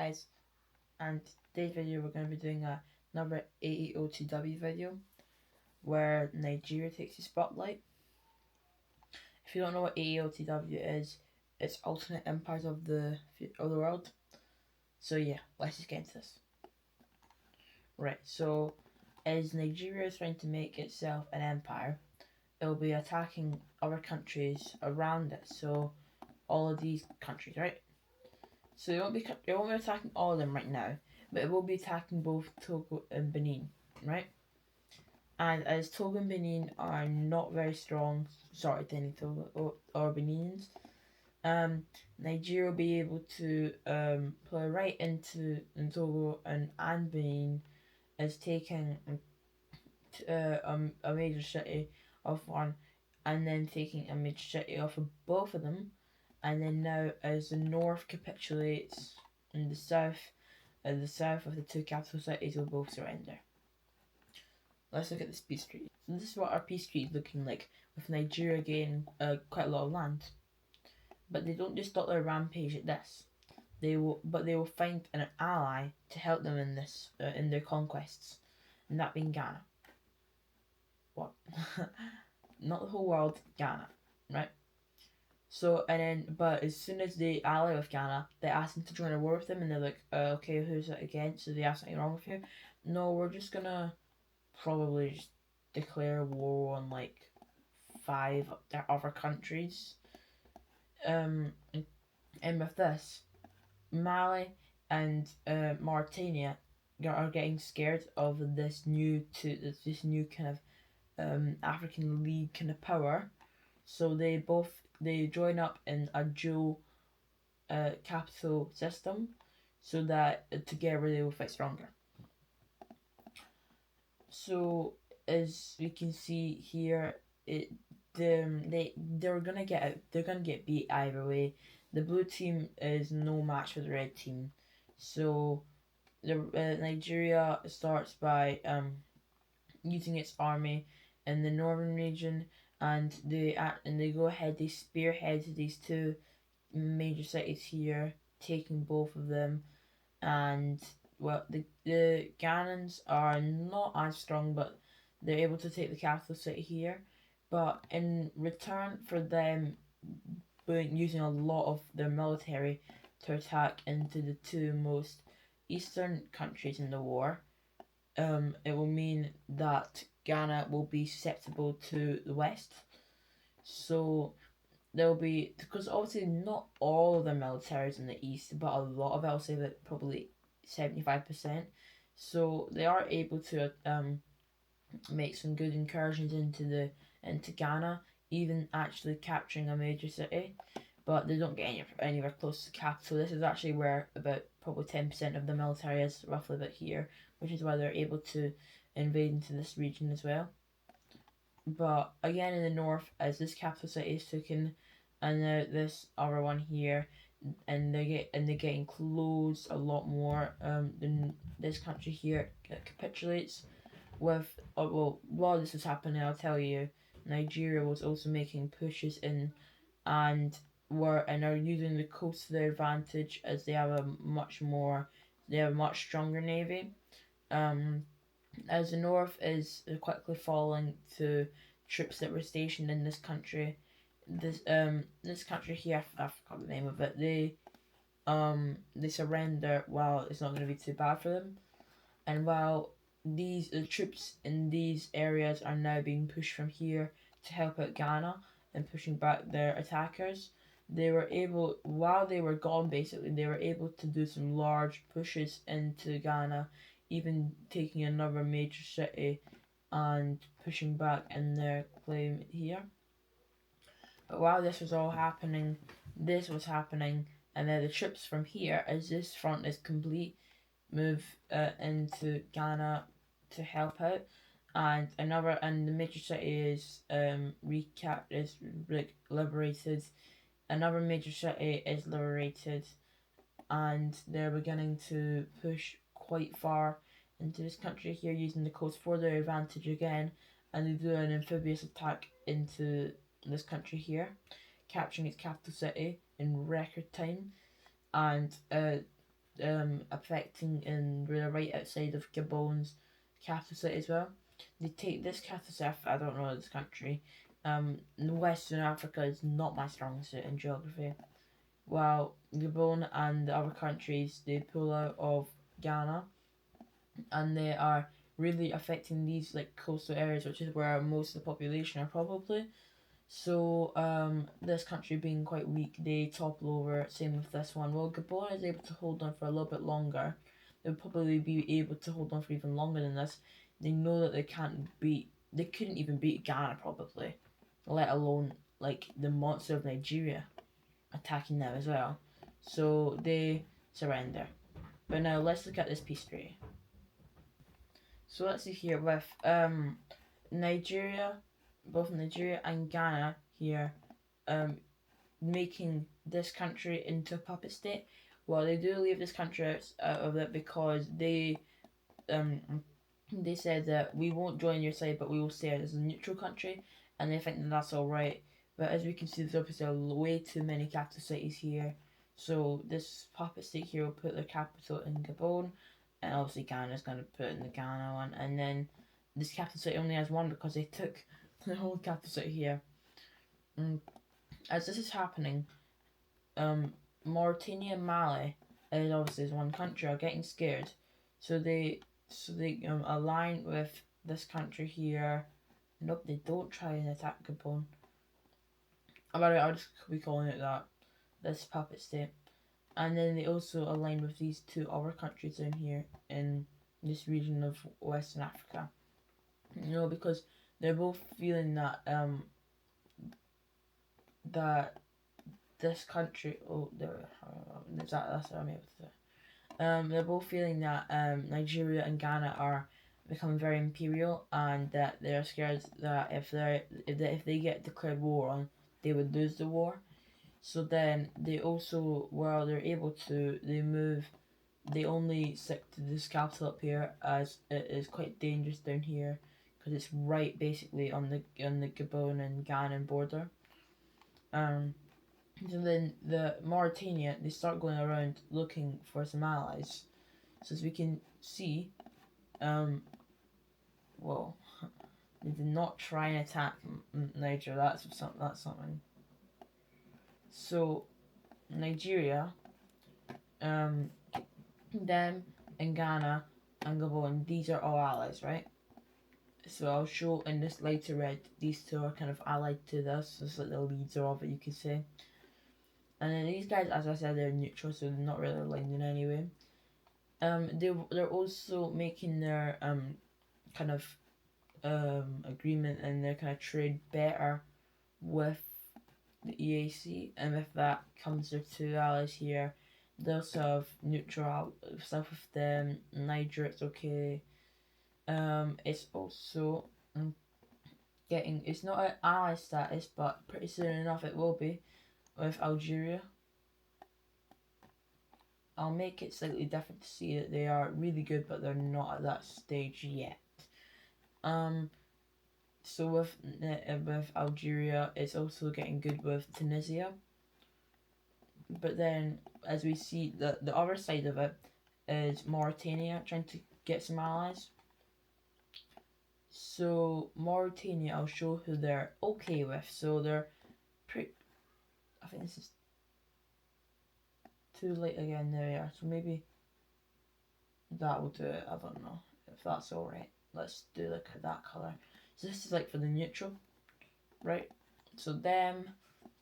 guys, and today's video we're going to be doing another AOETW video where Nigeria takes the spotlight. If you don't know what AOETW is, it's alternate empires of the world. So yeah, let's just get into this. Right, so as Nigeria is trying to make itself an empire, it will be attacking other countries around it. So all of these countries, right? So it won't be attacking all of them right now, but it will be attacking both Togo and Benin, right? And as Togo and Benin are not very strong, sorry to any Togo or Benins, Nigeria will be able to play right into Togo and Benin as taking a major city of one, and then taking a major city off of both of them. And then now, as the north capitulates in the south of the two capital cities will both surrender. Let's look at this peace treaty. So this is what our peace treaty is looking like, with Nigeria gaining quite a lot of land. But they don't just stop their rampage at this. They will find an ally to help them in this in their conquests, and that being Ghana. What? Not the whole world, Ghana, right? So, and then, but as soon as they ally with Ghana, they ask them to join a war with them, and they're like, okay, who's it against? So they have something wrong with you? No, we're just gonna probably just declare war on like 5 other countries. And with this, Mali and Mauritania are getting scared of this new kind of African League kind of power. So they join up in a dual capital system, so that together they will fight stronger. So as we can see here, they're gonna get beat either way. The blue team is no match for the red team. So the Nigeria starts by using its army in the northern region, and they go ahead. They spearhead these two major cities here, taking both of them. And well, the Ghanans are not as strong, but they're able to take the capital city here. But in return for them using a lot of their military to attack into the two most eastern countries in the war, it will mean that Ghana will be susceptible to the west. So there'll be, because obviously not all of the military is in the east, but a lot of it, I'll say that probably 75%. So they are able to make some good incursions into Ghana, even actually capturing a major city, but they don't get anywhere close to the capital. This is actually where about probably 10% of the military is, roughly about here, which is why they're able to invade into this region as well. But again, in the north, as this capital city is taken, and now this other one here, and they're getting close a lot more. Than this country here capitulates with. Well, while this was happening, I'll tell you, Nigeria was also making pushes in, and are using the coast to their advantage, as they have a much stronger navy. As the north is quickly falling to troops that were stationed in this country. This country here, I forgot the name of it. They surrender while it's not going to be too bad for them, and while the troops in these areas are now being pushed from here to help out Ghana and pushing back their attackers, they were able, while they were gone, basically they were able to do some large pushes into Ghana, even taking another major city and pushing back in their claim here. But while this was all happening, and then the troops from here, as this front is complete, move into Ghana to help out, and the major city is liberated. Another major city is liberated, and they're beginning to push quite far into this country here, using the coast for their advantage again, and they do an amphibious attack into this country here, capturing its capital city in record time, and affecting and we're right outside of Gabon's capital city as well. They take this capital city, I don't know this country. Western Africa is not my strong suit in geography. While Gabon and the other countries, they pull out of Ghana, and they are really affecting these like coastal areas, which is where most of the population are probably. So this country being quite weak, they topple over. Same with this one. Well, Gabon is able to hold on for a little bit longer. They'll probably be able to hold on for even longer than this. They know that they couldn't even beat Ghana probably, let alone like the monster of Nigeria attacking them as well. So they surrender. But now let's look at this peace treaty. So let's see here with Nigeria, both Nigeria and Ghana here, making this country into a puppet state. Well, they do leave this country out of it because they said that we won't join your side, but we will stay as a neutral country, and they think that that's all right. But as we can see, there's obviously way too many capital cities here. So this puppet state here will put their capital in Gabon, and obviously Ghana's going to put in the Ghana one. And then this capital city only has one because they took the whole capital city here. As this is happening, Mauritania and Mali, as obviously is one country, are getting scared. So they align with this country here. Nope, they don't try and attack Gabon. About it, I'll just be calling it that. This puppet state. And then they also align with these two other countries down here in this region of Western Africa. Because they're both feeling that that this country that's what I'm able to say. They're both feeling that Nigeria and Ghana are becoming very imperial, and that they're scared that if they get declared war on, they would lose the war. So then they also, while they're able to, they only stick to this capital up here, as it is quite dangerous down here because it's right basically on the Gabon and Ghana border. So then the Mauritania, they start going around looking for some allies. So as we can see, well, they did not try and attack Niger. That's something. So Nigeria, them and Ghana and Gabon, these are all allies, right? So I'll show in this lighter red, these two are kind of allied to this. So it's like the leader of it, you could say. And then these guys, as I said, they're neutral, so they're not really aligned in any way. They're also making their kind of agreement and their kind of trade better with the EAC, and with that comes their two allies here. They also have neutral stuff with them. Niger, it's okay. It's also it's not an ally status, but pretty soon enough it will be with Algeria. I'll make it slightly different to see that they are really good, but they're not at that stage yet. So with Algeria, it's also getting good with Tunisia. But then, as we see, the other side of it is Mauritania trying to get some allies. So Mauritania, I'll show who they're okay with. So they're pretty. I think this is too late again. There we are. So maybe that will do it. I don't know if that's all right. Let's do like that color. So this is like for the neutral, right? So them,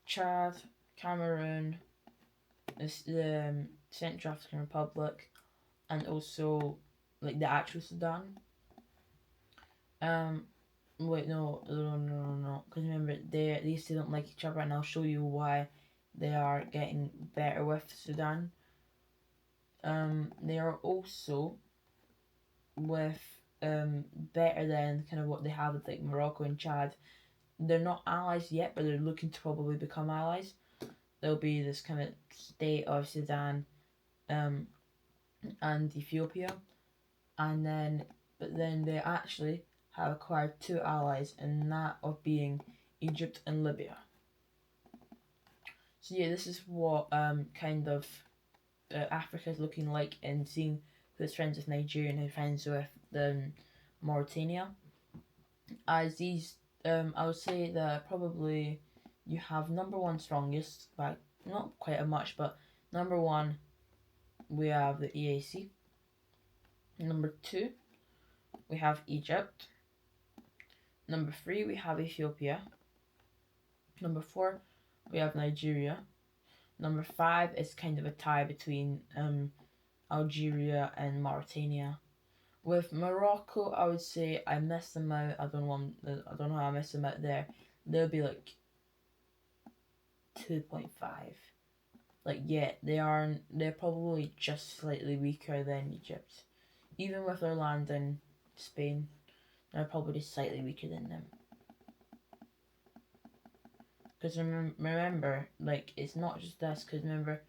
Chad, Cameroon, the Central African Republic, and also like the actual Sudan. Wait, no, because remember, these two don't like each other, and I'll show you why they are getting better with Sudan. They are also with better than kind of what they have with like Morocco and Chad. They're not allies yet, but they're looking to probably become allies. There'll be this kind of state of Sudan, and Ethiopia, but then they actually have acquired two allies, and that of being Egypt and Libya. So yeah, this is what kind of Africa is looking like, and seeing who's friends with Nigeria and who's friends with Mauritania. As these, I would say that probably you have number one strongest, but not quite as much, but number one we have the EAC. Number two we have Egypt. Number three we have Ethiopia. Number four we have Nigeria. Number five is kind of a tie between Algeria and Mauritania. With Morocco, I would say I missed them out. I don't know how I missed them out there. They'll be like 2.5. Like, yeah, they're probably just slightly weaker than Egypt. Even with their land in Spain, they're probably just slightly weaker than them. Because remember, like, it's not just this, because remember,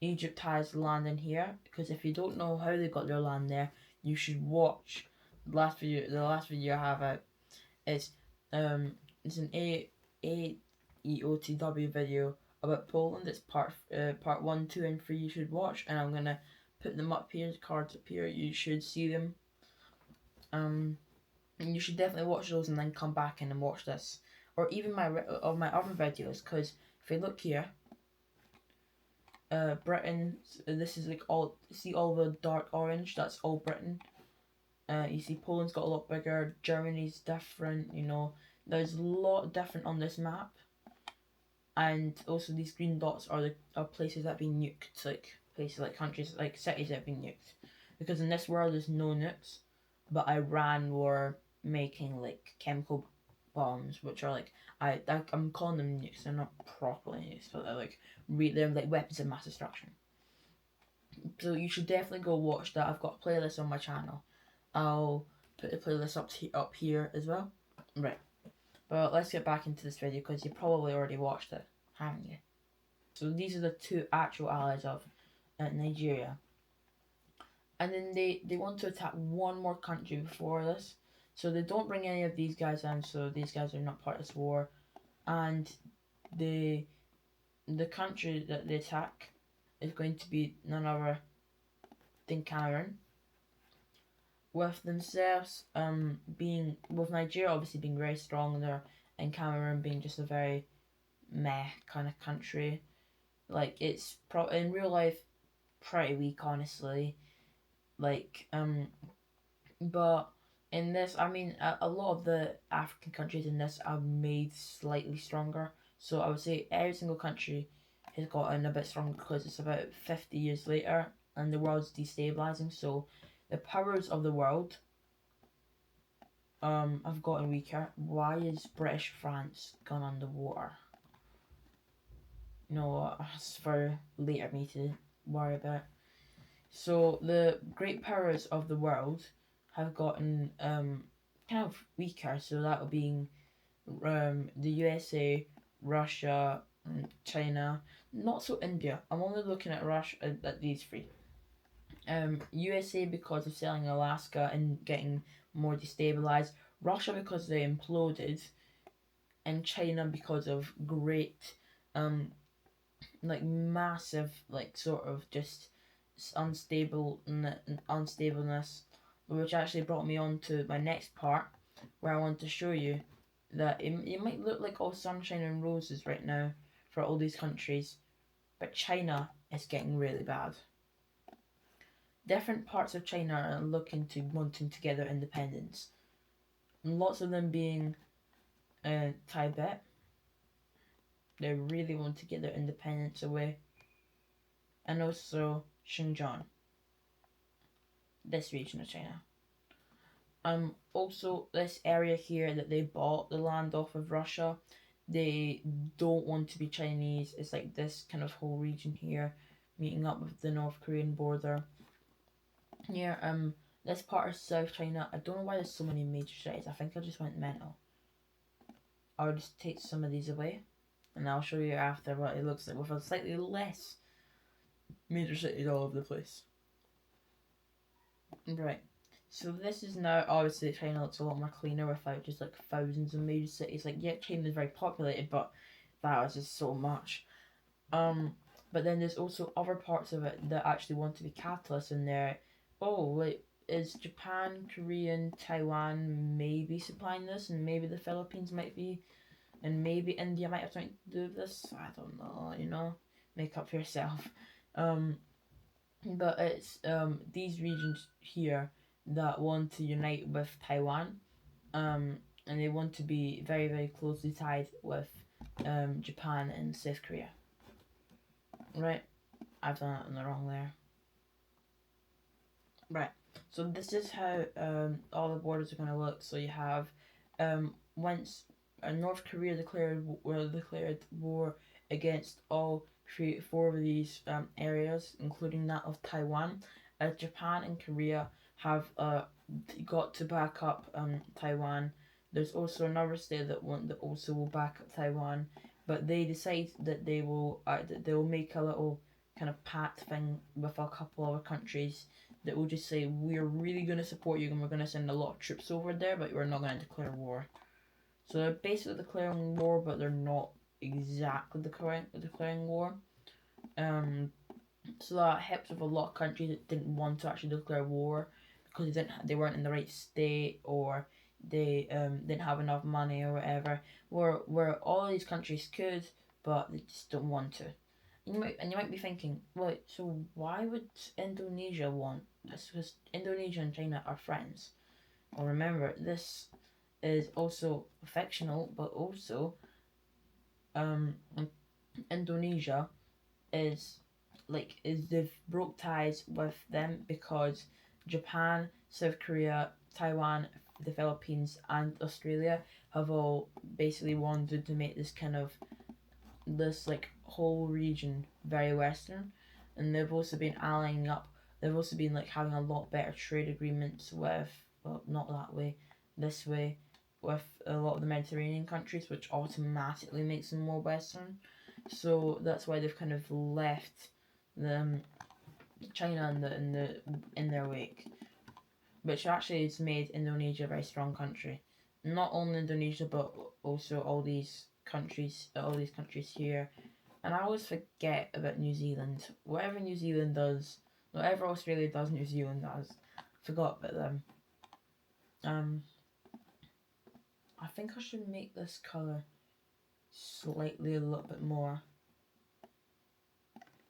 Egypt has land in here. Because if you don't know how they got their land there, you should watch the last video I have out. It's an AOETW video about Poland. It's part 1, 2, and 3 you should watch, and I'm gonna put them up here, the cards up here. You should see them. And you should definitely watch those and then come back and watch this, or even my other videos. Because if you look here, Britain. This is like all. See all the dark orange? That's all Britain. You see Poland's got a lot bigger. Germany's different. You know, there's a lot different on this map. And also these green dots are places that have been nuked, like places like countries, like cities that have been nuked. Because in this world there's no nukes, but Iran were making like chemical bombs, which are like I'm calling them nukes. They're not properly nukes, but they're like weapons of mass destruction. So you should definitely go watch that. I've got a playlist on my channel. I'll put the playlist up here as well. Right. But let's get back into this video because you probably already watched it, haven't you? So these are the two actual allies of Nigeria. And then they want to attack one more country before this. So they don't bring any of these guys in, so these guys are not part of this war. And the country that they attack is going to be none other than Cameroon. With themselves with Nigeria obviously being very strong there, and Cameroon being just a very meh kind of country. Like, it's in real life pretty weak, honestly. Like, but in this, I mean, a lot of the African countries in this are made slightly stronger. So I would say every single country has gotten a bit stronger because it's about 50 years later and the world's destabilizing. So the powers of the world have gotten weaker. Why is British France gone underwater? You know what? That's for later me to worry about. So the great powers of the world have gotten kind of weaker. So that would be the USA, Russia, China. Not so India. I'm only looking at Russia at these three. USA because of selling Alaska and getting more destabilized. Russia because they imploded, and China because of great, massive, sort of just unstableness, which actually brought me on to my next part, where I want to show you that it might look like all sunshine and roses right now for all these countries, but China is getting really bad. Different parts of China are wanting to get their independence. And lots of them being Tibet. They really want to get their independence away. And also Xinjiang. This region of China. Also this area here that they bought the land off of Russia. They don't want to be Chinese. It's like this kind of whole region here, meeting up with the North Korean border. Here, this part of South China, I don't know why there's so many major cities. I think I just went mental. I'll just take some of these away, and I'll show you after what it looks like with a slightly less major cities all over the place. Right, so this is now, obviously China looks a lot more cleaner without just like thousands of major cities. Like, yeah, China is very populated, but that was just so much. But then there's also other parts of it that actually want to be capitalists in there. Oh, like, is Japan, Korea, and Taiwan maybe supplying this, and maybe the Philippines might be, and maybe India might have something to do with this? I don't know, make up for yourself. Um, but it's these regions here that want to unite with Taiwan, and they want to be very, very closely tied with Japan and South Korea. Right? I've done it on the wrong there. Right. So this is how all the borders are going to look. So you have once North Korea declared war against all four of these areas, including that of Taiwan. Japan and Korea have got to back up Taiwan. There's also another state that also will back up Taiwan, but they decide that they will make a little kind of pact thing with a couple other countries that will just say, we're really going to support you and we're going to send a lot of troops over there, but we're not going to declare war. So they're basically declaring war, but they're not exactly declaring war. So that helps with a lot of countries that didn't want to actually declare war because they weren't in the right state, or they didn't have enough money or whatever. Where all these countries could, but they just don't want to. You might be thinking, well, so why would Indonesia want this? Because Indonesia and China are friends. Well, remember, this is also fictional, but also Indonesia is they've broke ties with them because Japan, South Korea, Taiwan, the Philippines, and Australia have all basically wanted to make this whole region very Western, and they've also been allying up. They've also been having a lot better trade agreements with, well, not that way, this way, with a lot of the Mediterranean countries, which automatically makes them more Western. So that's why they've kind of left China in their wake, which actually has made Indonesia a very strong country. Not only Indonesia, but also all these countries here. And I always forget about New Zealand. Whatever New Zealand does, whatever Australia does, New Zealand does. Forgot about them. I think I should make this colour slightly a little bit more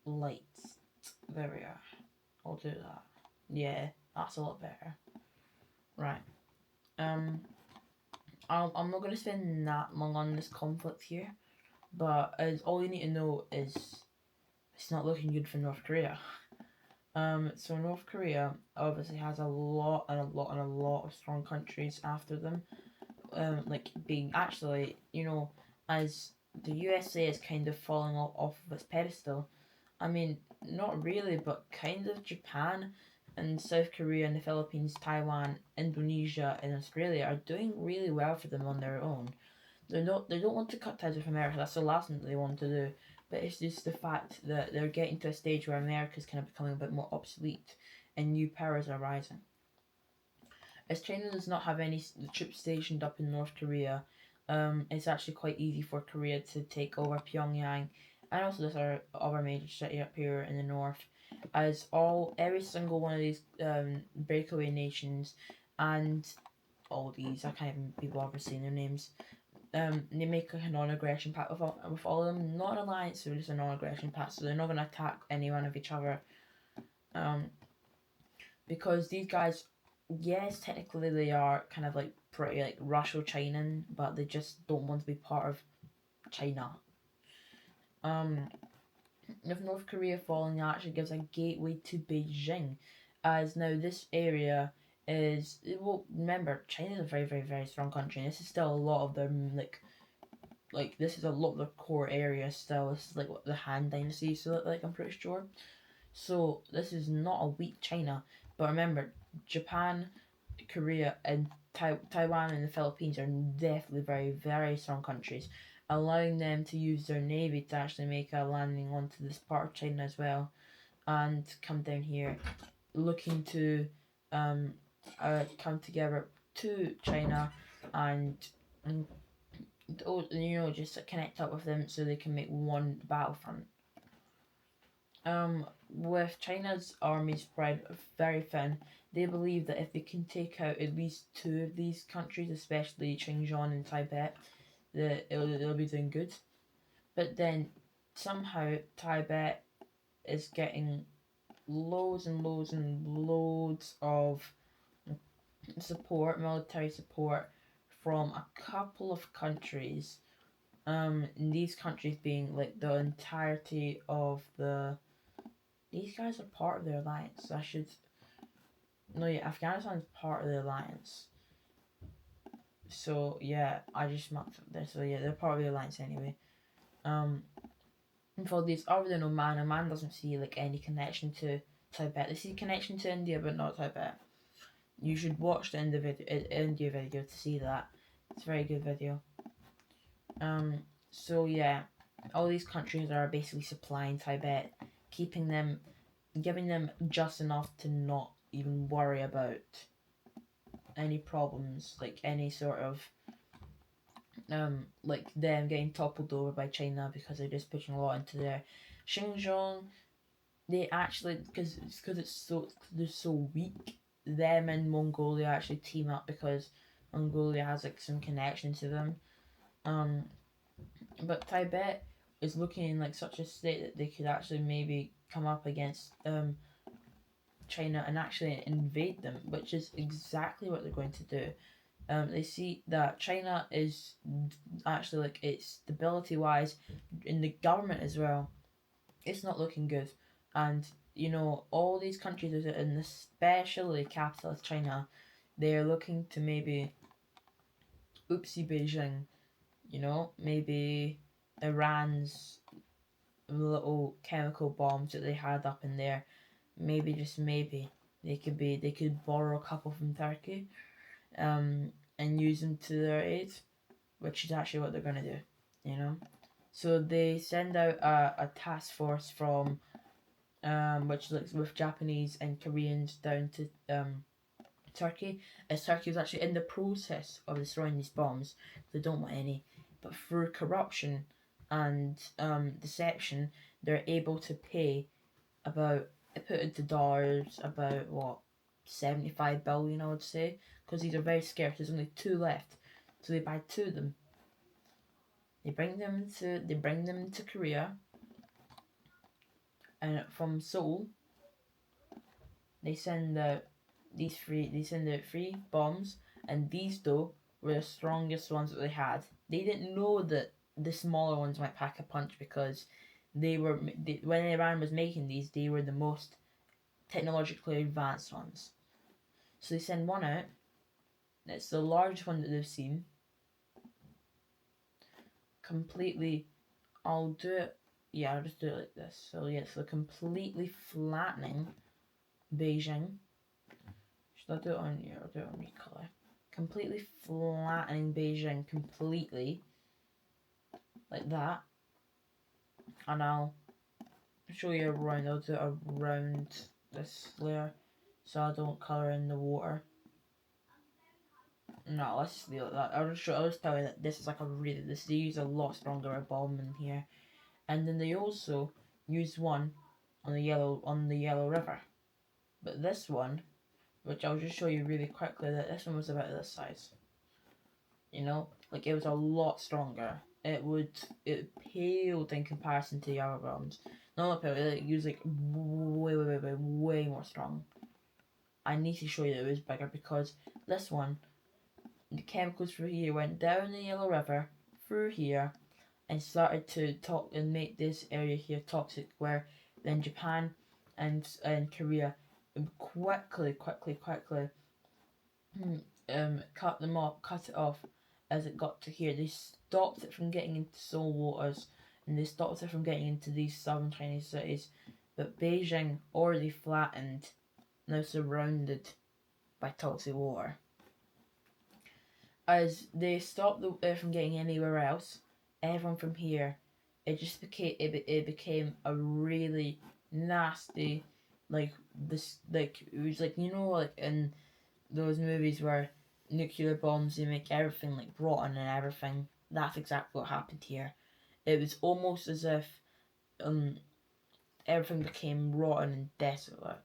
light. There we are. I'll do that. Yeah, that's a lot better. Right. I'm not going to spend that long on this conflict here, but all you need to know is it's not looking good for North Korea. So North Korea obviously has a lot of strong countries after them. Being actually, as the USA is kind of falling off of its pedestal. I mean, not really, but kind of. Japan and South Korea and the Philippines, Taiwan, Indonesia, and Australia are doing really well for them on their own. They don't want to cut ties with America. That's the last thing that they want to do. But it's just the fact that they're getting to a stage where America's kind of becoming a bit more obsolete, and new powers are rising. As China does not have any troops stationed up in North Korea, it's actually quite easy for Korea to take over Pyongyang, and also this other major city up here in the north, as every single one of these breakaway nations, and all these, I can't even be bothered saying their names, they make a non-aggression pact with all of them. Not an alliance, they're just a non-aggression pact, so they're not going to attack any one of each other. Because these guys, yes, technically they are kind of pretty Russo-Chinan, but they just don't want to be part of China. With North Korea falling, that actually gives a gateway to Beijing, as now this area is, well, remember, China is a very, very, very strong country, and this is still a lot of their this is a lot of their core area still. This is what the Han Dynasty, so I'm pretty sure. So this is not a weak China, but remember, Japan, Korea, and Taiwan and the Philippines are definitely very, very strong countries, allowing them to use their navy to actually make a landing onto this part of China as well, and come down here, looking to come together to China and just connect up with them so they can make one battlefront. With China's army spread very thin, they believe that if they can take out at least two of these countries, especially Xinjiang and Tibet, that it'll be doing good. But then somehow Tibet is getting loads and loads and loads of support, military support from a couple of countries. These countries being like the entirety of the. These guys are part of the alliance. I should. No, yeah, Afghanistan's part of the alliance. So yeah, I just marked this. So yeah, they're part of the alliance anyway. Um, and for these other than Oman doesn't see like any connection to Tibet. They see connection to India, but not Tibet. You should watch the India video to see that. It's a very good video. So yeah, all these countries are basically supplying Tibet, keeping them, giving them just enough to not even worry about any problems, like any sort of like them getting toppled over by China because they're just pushing a lot into their Xinjiang. They actually, because it's so they're so weak. Them and Mongolia actually team up because Mongolia has like some connection to them. Um, but Tibet is looking in like such a state that they could actually maybe come up against China and actually invade them, which is exactly what they're going to do. They see that China is actually like its stability wise in the government as well. It's not looking good, and you know all these countries, and especially capitalist China, they are looking to maybe oopsie Beijing. You know, maybe Iran's little chemical bombs that they had up in there. Maybe just maybe they could borrow a couple from Turkey, and use them to their aid, which is actually what they're gonna do. You know, so they send out a task force from which looks with Japanese and Koreans down to Turkey, as Turkey was actually in the process of destroying these bombs. They don't want any, but through corruption and deception, they're able to pay about, put into dollars, about what, 75 billion, I would say, because these are very scarce. There's only two left, so they buy two of them. They bring them to Korea, and from Seoul, they send out three bombs, and these though were the strongest ones that they had. They didn't know that the smaller ones might pack a punch because when Iran was making these, they were the most technologically advanced ones. So they send one out. It's the largest one that they've seen. Completely, I'll do it. Yeah, I'll just do it like this. So yeah, so completely flattening Beijing. Should I do it on here? I'll do it on recolor. Completely flattening Beijing completely, like that. And I'll show you around. I'll do it around this layer, so I don't colour in the water. No, let's just leave it like that. I'll just tell you that this is like they use a lot stronger bomb in here, and then they also use one on the yellow river. But this one, which I'll just show you really quickly, that this one was about this size. You know, like it was a lot stronger. It paled in comparison to the other bombs. No, not paled. It was like way more strong. I need to show you that it was bigger because this one, the chemicals through here went down the Yellow River through here and started to talk and make this area here toxic. Where then Japan and Korea quickly cut it off as it got to here. They stopped it from getting into Seoul waters, and they stopped it from getting into these southern Chinese cities. But Beijing, already flattened, now surrounded by toxic water. As they stopped it from getting anywhere else, everyone from here, it became a really nasty, like this, like it was like, you know, like in those movies where nuclear bombs, they make everything like rotten and everything. That's exactly what happened here. It was almost as if everything became rotten and desolate.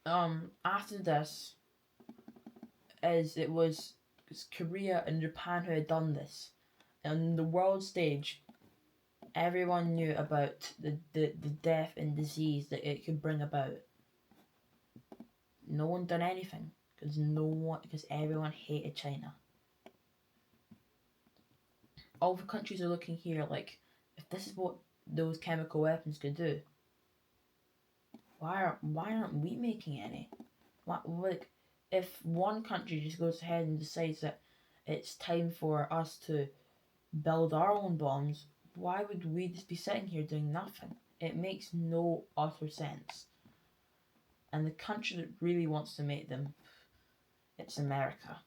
After this, it was Korea and Japan who had done this. On the world stage, everyone knew about the death and disease that it could bring about. No one done anything because everyone hated China. All the countries are looking here like, if this is what those chemical weapons could do, why aren't we making any? Like, if one country just goes ahead and decides that it's time for us to build our own bombs, why would we just be sitting here doing nothing? It makes no utter sense. And the country that really wants to make them, it's America.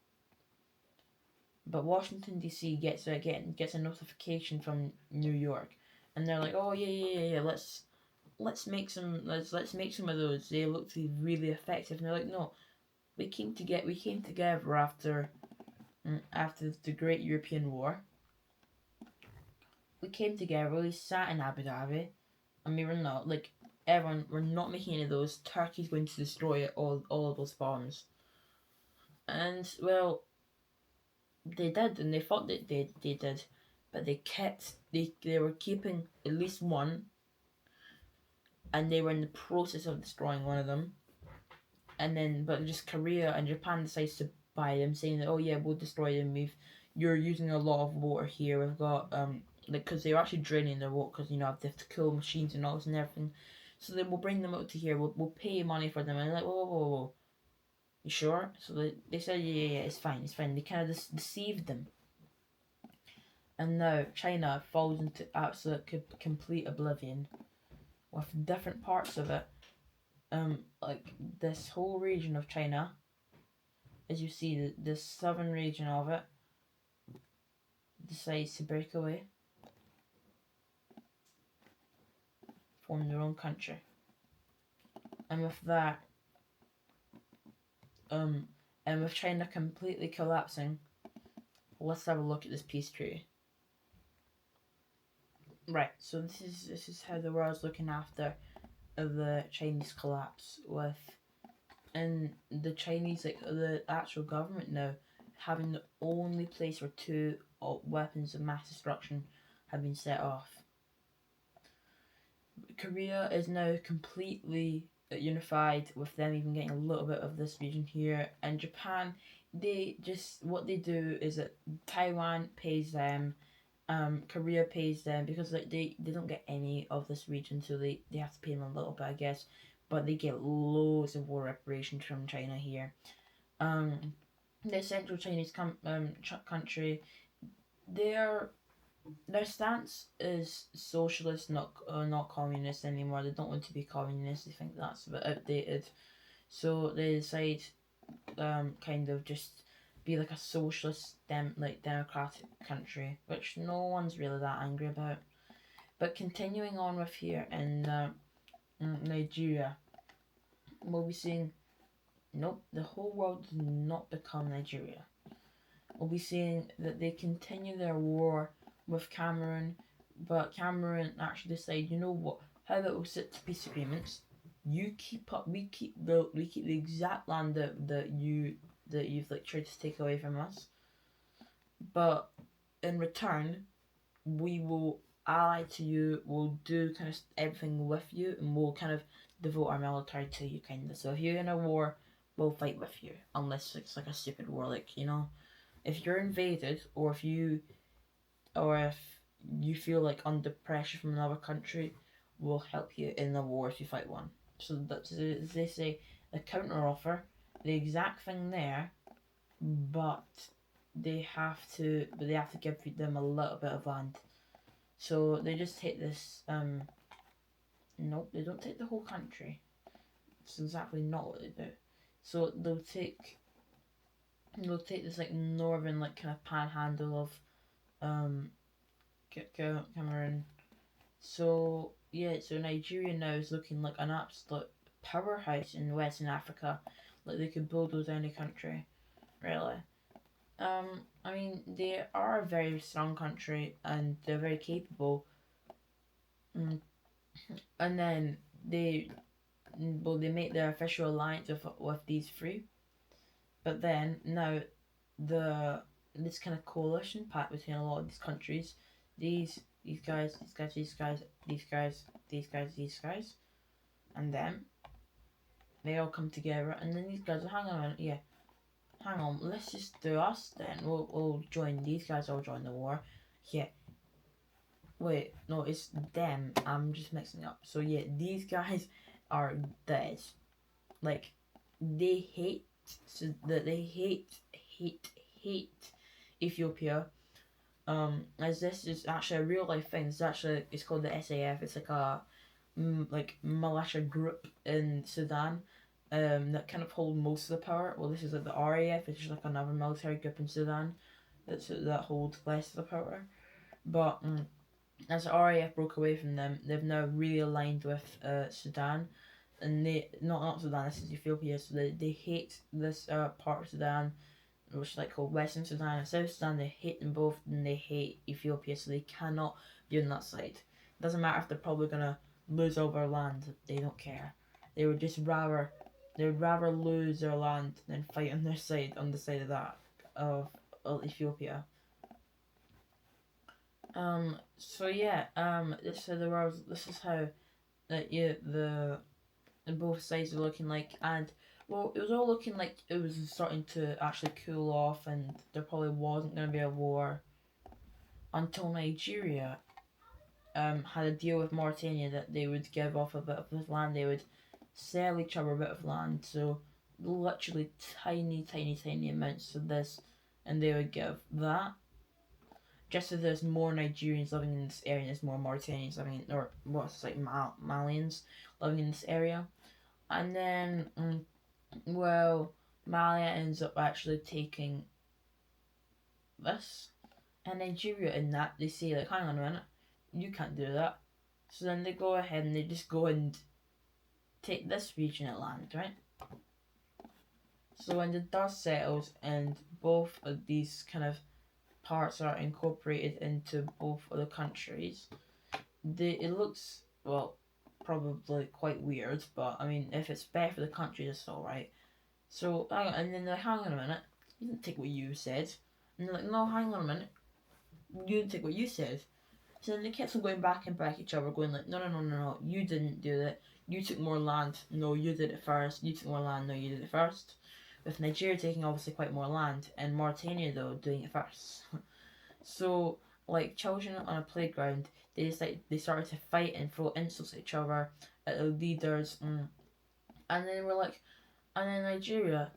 But Washington D.C. gets a notification from New York, and they're like, oh yeah, let's make some of those. They look to be really effective. And they're like, no, we came together after the Great European War. We came together. We sat in Abu Dhabi, and we were not like everyone. We're not making any of those. Turkey's going to destroy all of those bombs. And well, they did, and they thought that they did, but they were keeping at least one, and they were in the process of destroying one of them. And then, but just Korea and Japan decides to buy them, saying that, oh yeah, we'll destroy them. You're using a lot of water here. We've got because they were actually draining their water because they have to cool machines and all this and everything. So then we'll bring them out to here. We'll pay money for them. And they're like, whoa. You sure? So they said, yeah, it's fine. They kind of deceived them. And now China falls into absolute complete oblivion with different parts of it. Like this whole region of China, as you see, the southern region of it decides to break away, form their own country. And with that, and with China completely collapsing, let's have a look at this peace treaty. Right, so this is how the world's looking after the Chinese collapse, and the Chinese, like the actual government now, having the only place where two weapons of mass destruction have been set off. Korea is now completely unified, with them even getting a little bit of this region here, and Japan, what they do is that Taiwan pays them, Korea pays them, because like they don't get any of this region, so they have to pay them a little bit, I guess, but they get loads of war reparations from China here. The Central Chinese country, their stance is socialist, not communist anymore. They don't want to be communist. They think that's a bit outdated, so they decide, kind of just be like a socialist, democratic country, which no one's really that angry about. But continuing on with here in Nigeria, we'll be seeing, nope, the whole world does not become Nigeria. We'll be seeing that they continue their war with Cameroon, but Cameroon actually decide, you know what? How about we sit to peace agreements? You keep up. We keep the exact land that you've like tried to take away from us. But in return, we will ally to you. We'll do kind of everything with you, and we'll kind of devote our military to you, kind of. So if you're in a war, we'll fight with you, unless it's like a stupid war, like if you're invaded, or if you feel like under pressure from another country, we'll help you in the war if you fight one. So that's, as they say, a counter offer, the exact thing there, but they have to give them a little bit of land. So they just take this. Nope, they don't take the whole country. It's exactly not what they do. So they'll take this like northern, like kind of panhandle of Cameroon. So yeah, so Nigeria now is looking like an absolute powerhouse in Western Africa. Like they could bulldoze any country, really. I mean, they are a very strong country and they're very capable. and then they make their official alliance with these three. But then now this kind of coalition pact between a lot of these countries, these guys, these guys, these guys, these guys, these guys, these guys, and then they all come together, and then these guys are hang on, yeah, hang on, let's just do us then. We'll join these guys. All join the war. Yeah. Wait, no, it's them. I'm just mixing up. So yeah, these guys are dead. Like, they hate, so that they hate Ethiopia. As this is actually a real life thing. It's called the SAF. It's like a like militia group in Sudan. That kind of hold most of the power. Well, this is like the RAF, which is like another military group in Sudan that holds less of the power. But as the RAF broke away from them, they've now really aligned with Sudan, and they not Sudan. This is Ethiopia, so they hate this part of Sudan, which is like called Western Sudan and South Sudan. They hate them both, and they hate Ethiopia, so they cannot be on that side. It doesn't matter if they're probably gonna lose all their land; they don't care. They would just rather lose their land than fight on their side, on the side of that of Ethiopia. So yeah, this is the world. This is how that yeah the both sides are looking like, and well, it was all looking like it was starting to actually cool off, and there probably wasn't going to be a war until Nigeria had a deal with Mauritania that they would give off a bit of this land. They would sell each other a bit of land, so literally tiny amounts of this, and they would give that. Just so there's more Nigerians living in this area, and there's more Mauritanians living in, or what's like Malians living in this area, and then well, Mali ends up actually taking this, and Nigeria in that they say like, hang on a minute, you can't do that. So then they go ahead and they just go and take this region of land, right? So when the dust settles and both of these kind of parts are incorporated into both of the countries, it looks, well, probably quite weird, but I mean, if it's better for the countries, it's alright. So, and then they're like, hang on a minute, you didn't take what you said. And they're like, no, hang on a minute, you didn't take what you said. So then they kept on going back and back each other, going like, no, you didn't do that. You took more land. No, you did it first. You took more land. No, you did it first. With Nigeria taking obviously quite more land, and Mauritania though doing it first. So, like children on a playground, they started to fight and throw insults at each other, at the leaders, and then and then Nigeria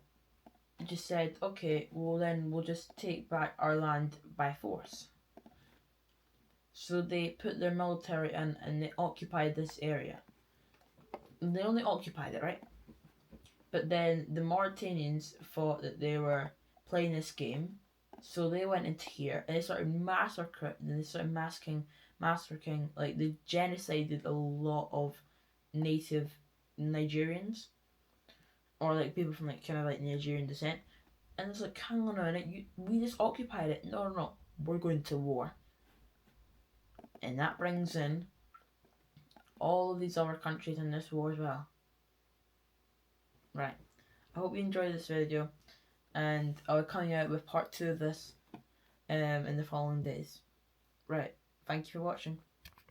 just said, okay, well then we'll just take back our land by force. So they put their military in and they occupied this area. And they only occupied it, right? But then the Mauritanians thought that they were playing this game, so they went into here and they started massacring, like they genocided a lot of native Nigerians, or like people from like kind of like Nigerian descent. And it's like, hang on a minute, we just occupied it. No, we're going to war. And that brings in all of these other countries in this war as well. Right. I hope you enjoyed this video, and I'll be coming out with part 2 of this in the following days. Right. Thank you for watching.